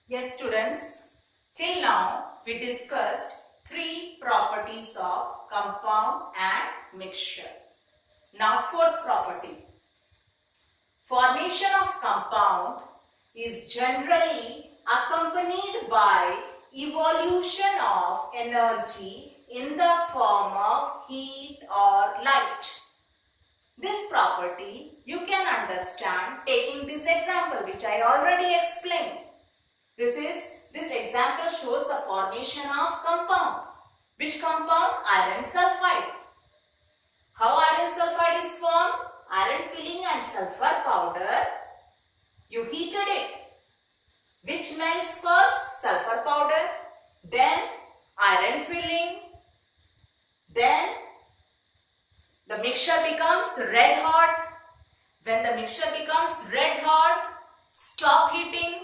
Yes, students, till now we discussed three properties of compound and mixture. Now, fourth property. Formation of compound is generally accompanied by evolution of energy in the form of heat or light. This property you can understand taking this example which I already explained. This example shows the formation of compound. Which compound? Iron sulfide. How iron sulfide is formed? Iron filling and sulfur powder. You heated it. Which melts first? Sulfur powder. Then iron filling. Then the mixture becomes red hot. When the mixture becomes red hot, stop heating.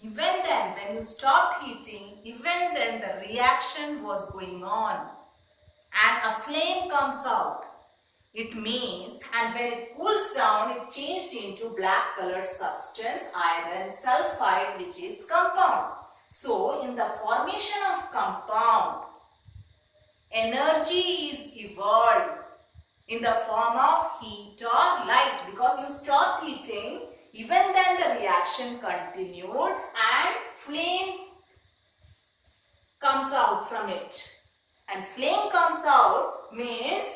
Even then, when you stopped heating, even then the reaction was going on and a flame comes out. It means, and when it cools down, it changed into black colored substance, iron sulfide, which is compound. So, in the formation of compound, energy is evolved in the form of heat or light, because you stopped heating. Even then the reaction continued and flame comes out from it. And flame comes out means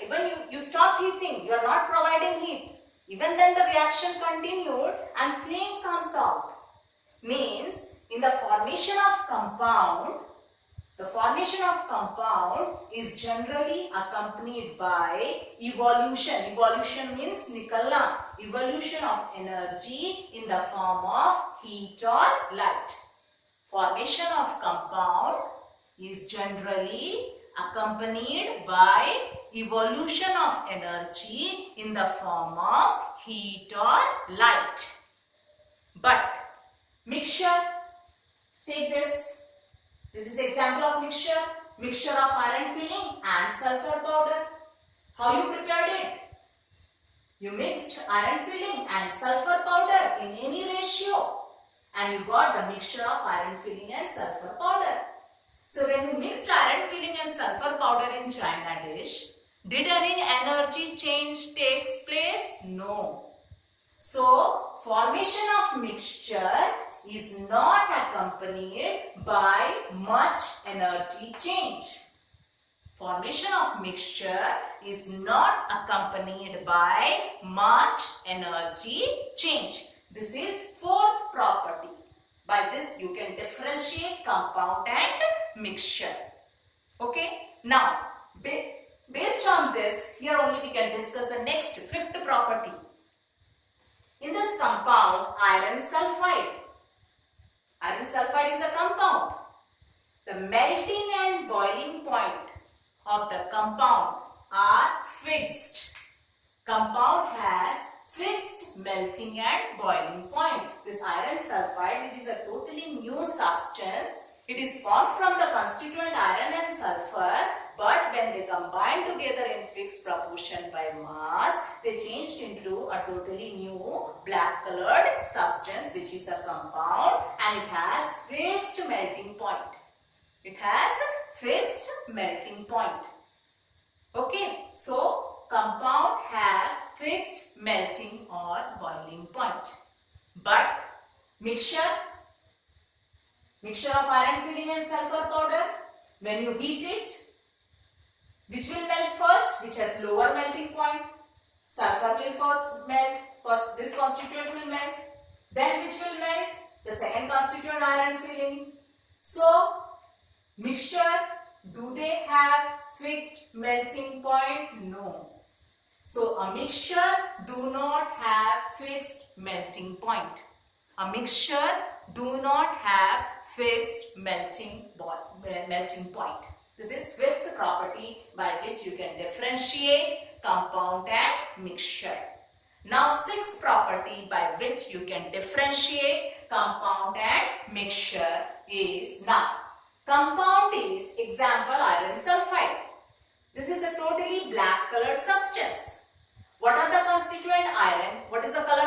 even you stopped heating, you are not providing heat. Even then the reaction continued and flame comes out. Means in the formation of compound, the formation of compound is generally accompanied by evolution. Evolution means nikalna. Evolution of energy in the form of heat or light. Formation of compound is generally accompanied by evolution of energy in the form of heat or light. But mixture, take this. This is example of mixture. Mixture of iron filling and sulfur powder. How you prepared it? You mixed iron filling and sulfur powder in any ratio and you got the mixture of iron filling and sulfur powder. So when you mixed iron filling and sulfur powder in China dish, did any energy change takes place? No. So, formation of mixture is not accompanied by much energy change. Formation of mixture is not accompanied by much energy change. This is fourth property. By this you can differentiate compound and mixture. Okay. Now, based on this, here only we can discuss the next fifth property. In this compound, iron sulfide. Iron sulfide is a compound. The melting and boiling point of the compound are fixed. Compound has fixed melting and boiling point. This iron sulfide, which is a totally new substance, it is formed from the constituent iron and sulfur, but when they combine together in fixed proportion by mass, they changed into a totally new black colored substance, which is a compound, and it has fixed melting point. It has fixed melting point. Okay, so compound has fixed melting or boiling point. But mixture of iron filling and sulfur powder, when you heat it, which will melt first? Which has lower melting point? Sulfur will first melt. First this constituent will melt. Then which will melt? The second constituent, iron filling. So, mixture, do they have fixed melting point? No. So, a mixture do not have fixed melting point. A mixture do not have fixed melting point. This is fifth property by which you can differentiate compound and mixture. Now, sixth property by which you can differentiate compound and mixture is now. Compound is example iron sulfide. This is a totally black colored substance. What are the constituent iron? What is the color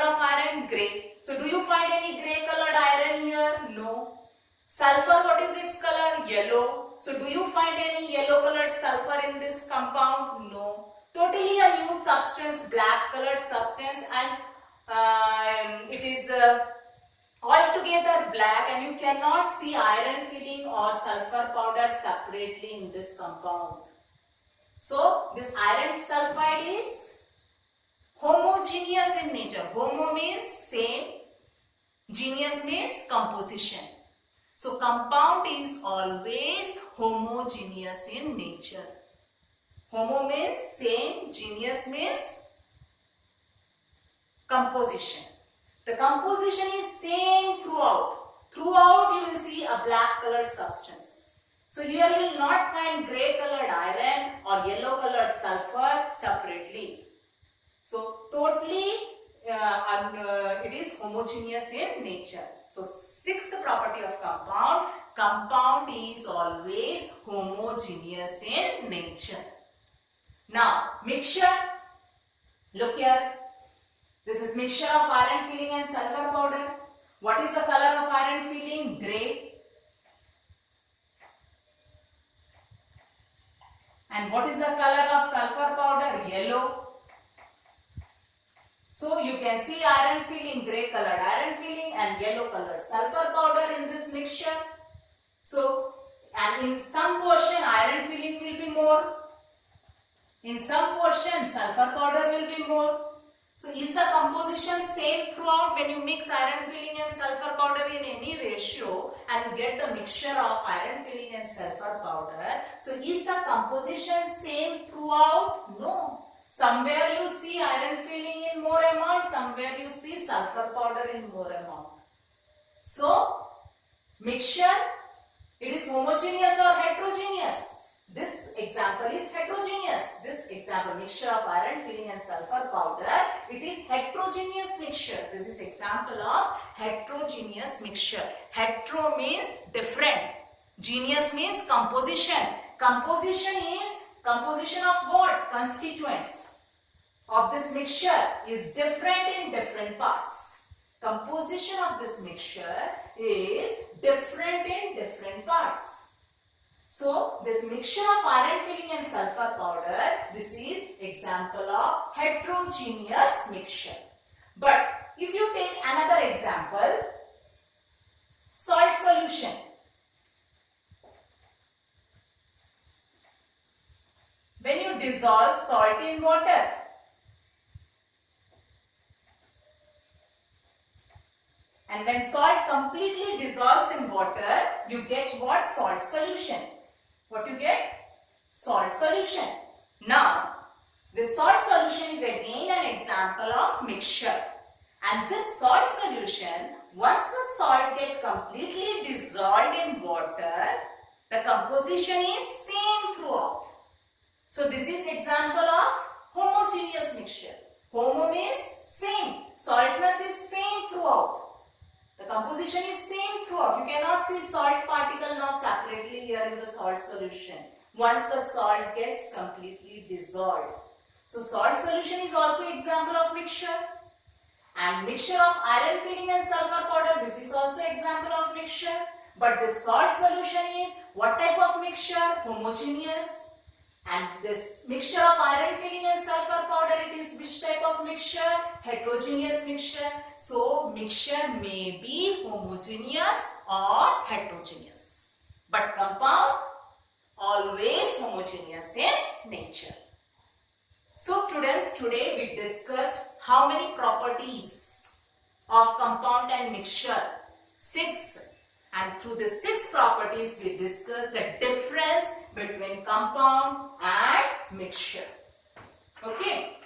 Sulfur, what is its color? Yellow. So do you find any yellow colored sulfur in this compound? No. Totally a new substance, black colored substance, and it is altogether black, and you cannot see iron filling or sulfur powder separately in this compound. So this iron sulfide is homogeneous in nature. Homo means same, geneous means composition. So compound is always homogeneous in nature. Homo means same, geneous means composition. The composition is same throughout. Throughout you will see a black colored substance. So here you will not find grey colored iron or yellow colored sulfur separately. So totally it is homogeneous in nature. So sixth property of compound, compound is always homogeneous in nature. Now mixture, look here. This is mixture of iron filling and sulfur powder. What is the color of iron filling? Grey. And what is the color of sulfur powder? Yellow. So you can see iron filling, grey colored iron filling and yellow colored sulfur powder in this mixture. So, and in some portion iron filling will be more. In some portion sulfur powder will be more. So is the composition same throughout when you mix iron filling and sulfur powder in any ratio and you get the mixture of iron filling and sulfur powder? So is the composition same throughout? No. Somewhere you see iron filling in more amount, somewhere you see sulfur powder in more amount. So mixture, it is homogeneous or heterogeneous? This example is heterogeneous. This example, mixture of iron filling and sulfur powder, it is heterogeneous mixture. This is example of heterogeneous mixture. Hetero means different. Geneous means composition. Composition is composition of what? Constituents of this mixture is different in different parts. Composition of this mixture is different in different parts. So this mixture of iron filling and sulfur powder, this is example of heterogeneous mixture. But if you take another example, salt solution. When you dissolve salt in water, and when salt completely dissolves in water, you get what? Salt solution. What you get? Salt solution. Now, this salt solution is again an example of mixture. And this salt solution, once the salt gets completely dissolved in water, the composition is same throughout. So this is example of homogeneous mixture. Homo means same. Saltness is same throughout. The composition is same throughout. You cannot see salt particle now separately here in the salt solution once the salt gets completely dissolved. So salt solution is also example of mixture. And mixture of iron filling and sulfur powder, this is also example of mixture. But the salt solution is what type of mixture? Homogeneous. And this mixture of iron filling and sulfur powder, it is which type of mixture? Heterogeneous mixture. So mixture may be homogeneous or heterogeneous. But compound always homogeneous in nature. So students, today we discussed how many properties of compound and mixture? 6. And through the 6 properties, we discuss the difference between compound and mixture. Okay.